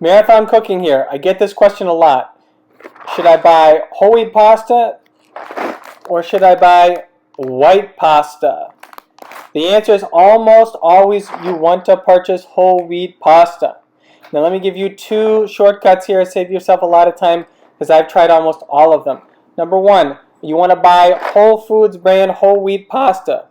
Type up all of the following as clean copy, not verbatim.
Marathon cooking here. I get this question a lot. Should I buy whole wheat pasta or should I buy white pasta? The answer is almost always you want to purchase whole wheat pasta. Now let me give you two shortcuts here. Save yourself a lot of time because I've tried almost all of them. Number one, you want to buy Whole Foods brand whole wheat pasta.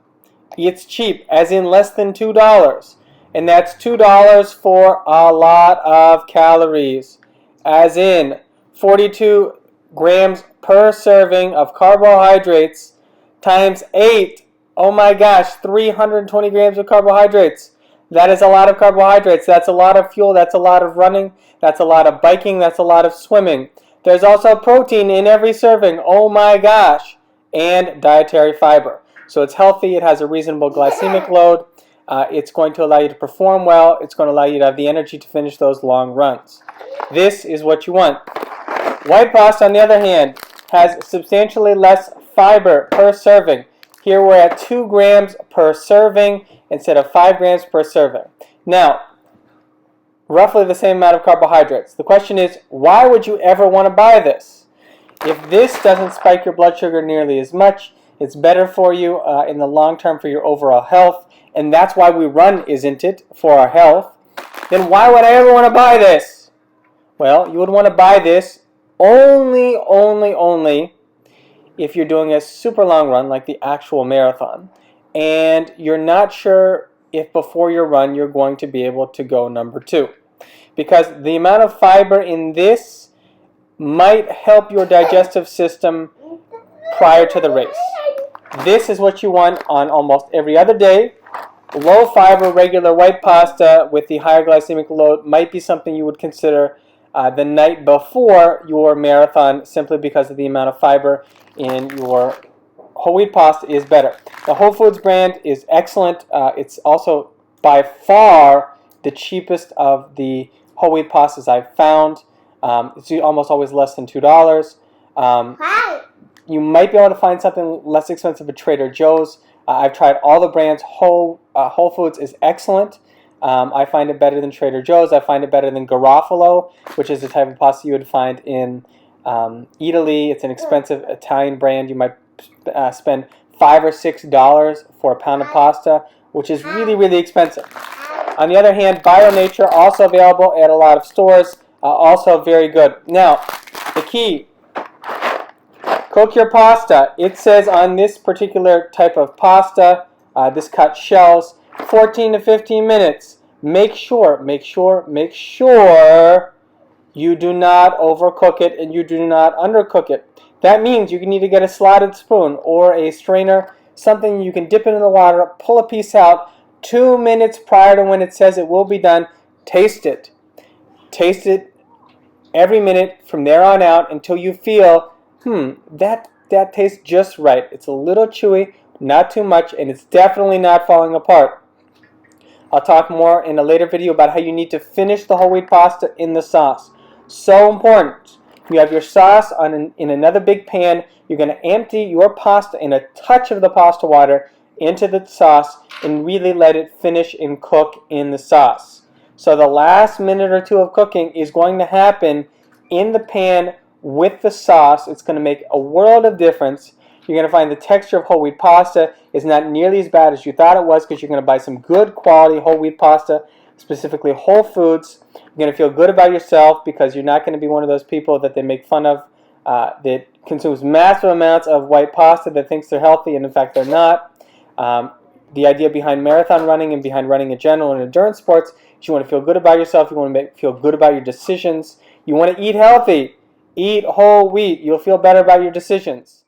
It's cheap, as in less than $2. And that's $2 for a lot of calories, as in 42 grams per serving of carbohydrates times 8. Oh my gosh, 320 grams of carbohydrates. That is a lot of carbohydrates. That's a lot of fuel. That's a lot of running. That's a lot of biking. That's a lot of swimming. There's also protein in every serving. Oh my gosh. And dietary fiber. So it's healthy. It has a reasonable glycemic load. It's going to allow you to perform well. It's going to allow you to have the energy to finish those long runs. This is what you want. White pasta, on the other hand, has substantially less fiber per serving. Here we're at 2 grams per serving instead of 5 grams per serving. Now, roughly the same amount of carbohydrates. The question is, why would you ever want to buy this? If this doesn't spike your blood sugar nearly as much, it's better for you in the long term for your overall health, and that's why we run, isn't it, for our health, then why would I ever want to buy this? Well, you would want to buy this only if you're doing a super long run, like the actual marathon, and you're not sure if before your run you're going to be able to go number 2. Because the amount of fiber in this might help your digestive system prior to the race. This is what you want on almost every other day. Low fiber, regular white pasta with the higher glycemic load might be something you would consider the night before your marathon, simply because of the amount of fiber in your whole wheat pasta is better. The Whole Foods brand is excellent. It's also by far the cheapest of the whole wheat pastas I've found. It's almost always less than $2. You might be able to find something less expensive at Trader Joe's. I've tried all the brands. Whole Foods is excellent. I find it better than Trader Joe's. I find it better than Garofalo, which is the type of pasta you would find in Italy. It's an expensive Italian brand. You might spend $5 or $6 for a pound of pasta, which is really, really expensive. On the other hand, Bio Nature, also available at a lot of stores, also very good. Now, the key, cook your pasta. It says on this particular type of pasta, this cut shells, 14 to 15 minutes. Make sure you do not overcook it and you do not undercook it. That means you need to get a slotted spoon or a strainer, something you can dip into the water, pull a piece out 2 minutes prior to when it says it will be done. Taste it. Taste it every minute from there on out until you feel, that tastes just right. It's a little chewy, not too much, and it's definitely not falling apart. I'll talk more in a later video about how you need to finish the whole wheat pasta in the sauce. So important. You have your sauce in another big pan. You're going to empty your pasta in a touch of the pasta water into the sauce and really let it finish and cook in the sauce. So the last minute or 2 of cooking is going to happen in the pan with the sauce. It's going to make a world of difference. You're going to find the texture of whole wheat pasta is not nearly as bad as you thought it was, because you're going to buy some good quality whole wheat pasta, specifically Whole Foods. You're going to feel good about yourself because you're not going to be one of those people that they make fun of that consumes massive amounts of white pasta that thinks they're healthy, and in fact they're not. The idea behind marathon running and behind running in general and endurance sports is you want to feel good about yourself. You want to feel good about your decisions. You want to eat healthy. Eat whole wheat. You'll feel better about your decisions.